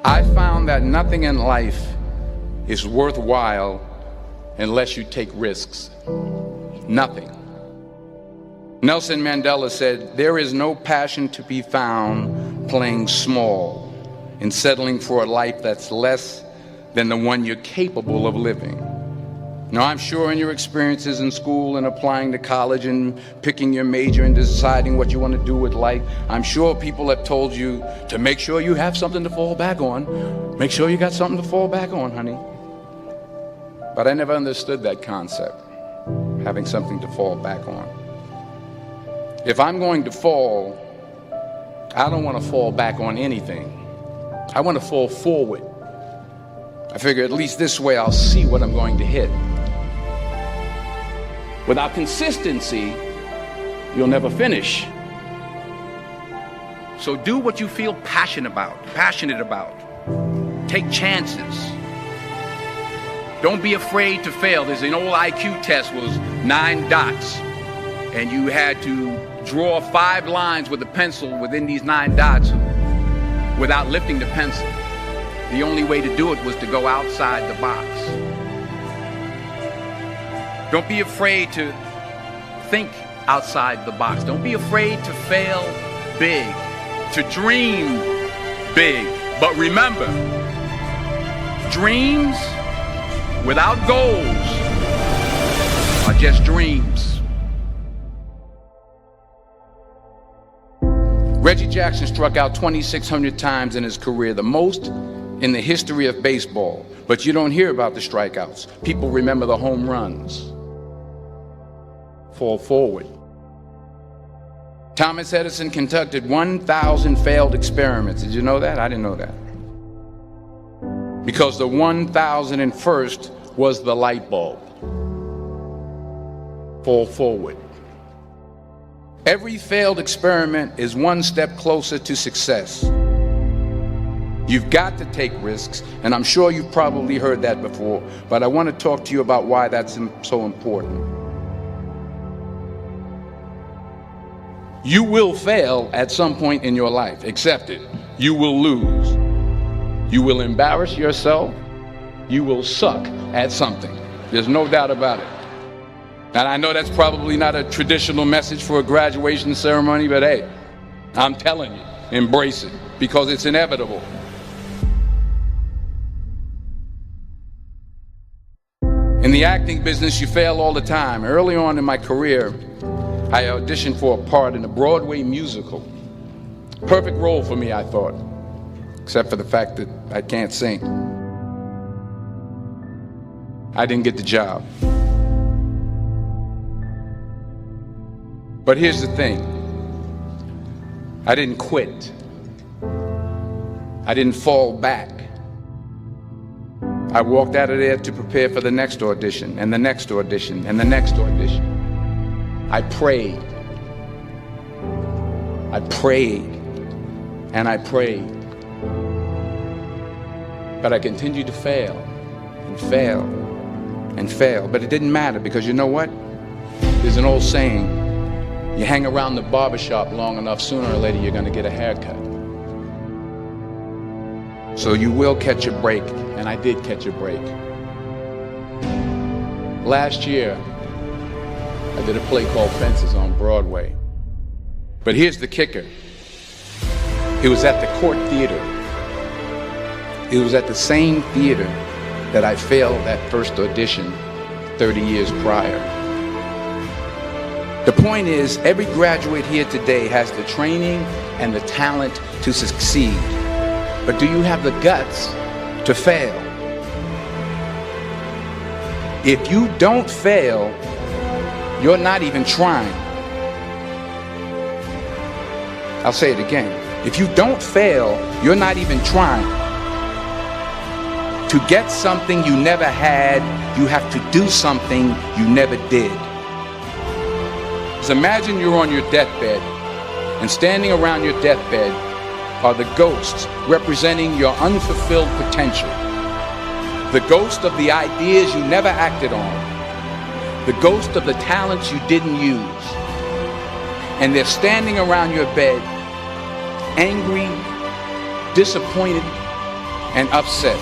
I found that nothing in life is worthwhile unless you take risks. Nothing. Nelson Mandela said, "There is no passion to be found playing small and settling for a life that's less than the one you're capable of living." Now, I'm sure in your experiences in school and applying to college and picking your major and deciding what you want to do with life, I'm sure people have told you to make sure you have something to fall back on. Make sure you got something to fall back on, honey. But I never understood that concept, having something to fall back on. If I'm going to fall, I don't want to fall back on anything. I want to fall forward. I figure at least this way I'll see what I'm going to hit. Without consistency, you'll never finish. So do what you feel passionate about. Take chances. Don't be afraid to fail. There's an old IQ test, was 9 dots, and you had to draw 5 lines with a pencil within these 9 dots without lifting the pencil. The only way to do it was to go outside the box. Don't be afraid to think outside the box. Don't be afraid to fail big, to dream big. But remember, dreams without goals are just dreams. Reggie Jackson struck out 2,600 times in his career, the most in the history of baseball. But you don't hear about the strikeouts. People remember the home runs. Fall forward. Thomas Edison conducted 1,000 failed experiments. Did you know that? I didn't know that. Because the 1,001st was the light bulb. Fall forward. Every failed experiment is one step closer to success. You've got to take risks, and I'm sure you've probably heard that before, but I want to talk to you about why that's so important. You will fail at some point in your life. Accept it. You will lose. You will embarrass yourself. You will suck at something. There's no doubt about it. And I know that's probably not a traditional message for a graduation ceremony, but hey, I'm telling you, embrace it, because it's inevitable. In the acting business, you fail all the time. Early on in my career, I auditioned for a part in a Broadway musical. Perfect role for me, I thought, except for the fact that I can't sing. I didn't get the job. But here's the thing. I didn't quit. I didn't fall back. I walked out of there to prepare for the next audition, and the next audition, and the next audition. I prayed. I prayed. And I prayed. But I continued to fail and fail and fail. But it didn't matter, because you know what? There's an old saying, you hang around the barbershop long enough, sooner or later you're going to get a haircut. So you will catch a break, and I did catch a break. Last year, I did a play called Fences on Broadway. But here's the kicker. It was at the Court Theater. It was at the same theater that I failed that first audition 30 years prior. The point is, every graduate here today has the training and the talent to succeed. But do you have the guts to fail? If you don't fail, you're not even trying. I'll say it again. If you don't fail, you're not even trying. To get something you never had, you have to do something you never did. So imagine you're on your deathbed, and standing around your deathbed are the ghosts representing your unfulfilled potential. The ghost of the ideas you never acted on. The ghost of the talents you didn't use. And they're standing around your bed, angry, disappointed, and upset.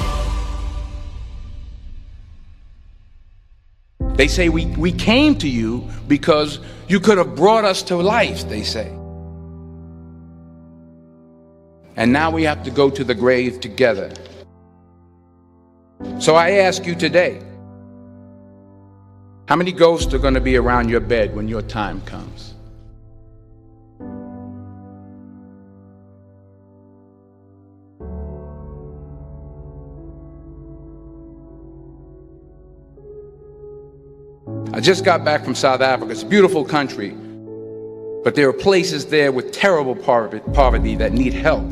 They say we came to you because you could have brought us to life, they say. And now we have to go to the grave together. So I ask you today, how many ghosts are going to be around your bed when your time comes? I just got back from South Africa. It's a beautiful country, but there are places there with terrible poverty that need help.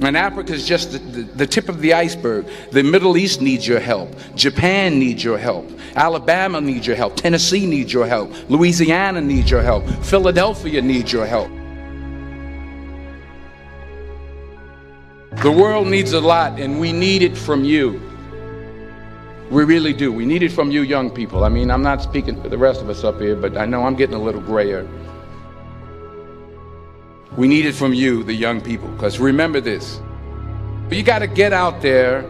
And Africa is just the tip of the iceberg. The Middle East needs your help. Japan needs your help. Alabama needs your help. Tennessee needs your help. Louisiana needs your help. Philadelphia needs your help. The world needs a lot, and we need it from you. We really do. We need it from you young people. I mean, I'm not speaking for the rest of us up here, but I know I'm getting a little grayer. We need it from you, the young people, because remember this. You got to get out there.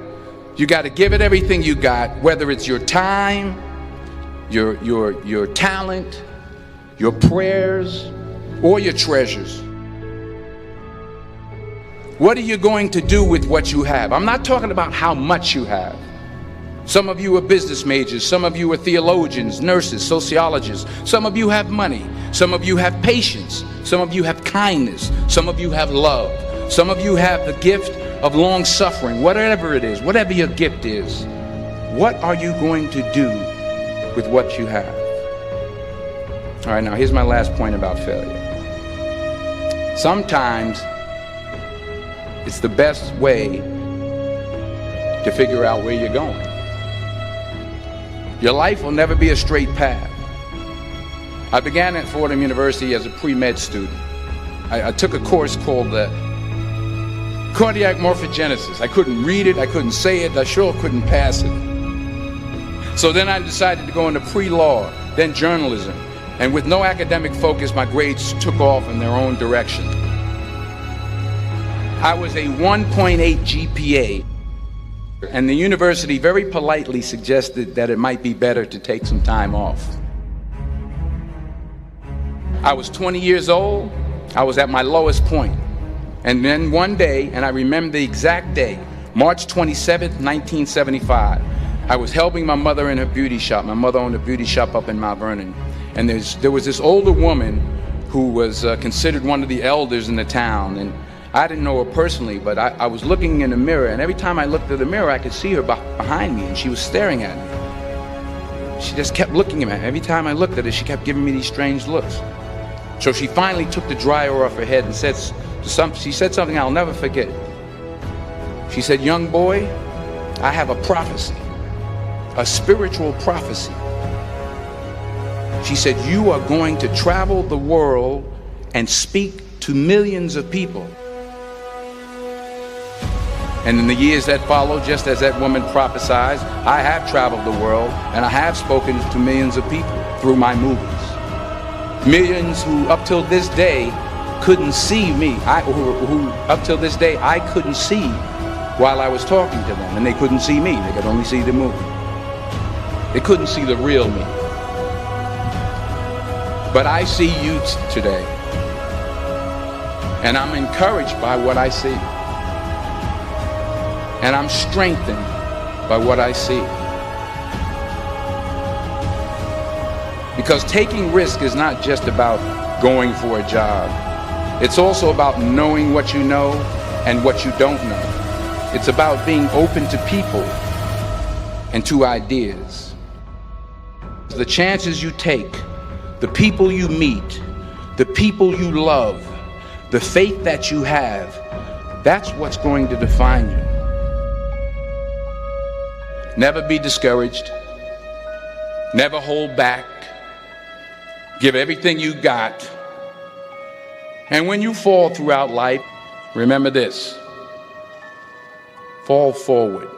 You got to give it everything you got, whether it's your time, your talent, your prayers, or your treasures. What are you going to do with what you have? I'm not talking about how much you have. Some of you are business majors, some of you are theologians, nurses, sociologists, some of you have money, some of you have patience, some of you have kindness, some of you have love, some of you have the gift of long suffering. Whatever it is, whatever your gift is, what are you going to do with what you have? All right, now here's my last point about failure. Sometimes it's the best way to figure out where you're going. Your life will never be a straight path. I began at Fordham University as a pre-med student. I took a course called cardiac morphogenesis. I couldn't read it, I couldn't say it, I sure couldn't pass it. So then I decided to go into pre-law, then journalism. And with no academic focus, my grades took off in their own direction. I was a 1.8 GPA. And the university very politely suggested that it might be better to take some time off. I was 20 years old. I was at my lowest point. And then one day, and I remember the exact day, March 27th, 1975, I was helping my mother in her beauty shop. My mother owned a beauty shop up in Mount Vernon. And there was this older woman who was considered one of the elders in the town. And I didn't know her personally, but I was looking in the mirror, and every time I looked at the mirror, I could see her behind me, and she was staring at me. She just kept looking at me. Every time I looked at her, she kept giving me these strange looks. So she finally took the dryer off her head and she said something I'll never forget. She said, "Young boy, I have a prophecy, a spiritual prophecy." She said, "You are going to travel the world and speak to millions of people." And in the years that followed, just as that woman prophesied, I have traveled the world and I have spoken to millions of people through my movies. Millions who up till this day couldn't see me, who up till this day I couldn't see while I was talking to them, and they couldn't see me, they could only see the movie. They couldn't see the real me. But I see you today, and I'm encouraged by what I see. And I'm strengthened by what I see. Because taking risk is not just about going for a job. It's also about knowing what you know and what you don't know. It's about being open to people and to ideas. The chances you take, the people you meet, the people you love, the faith that you have, that's what's going to define you. Never be discouraged. Never hold back. Give everything you got. And when you fall throughout life, remember this: fall forward.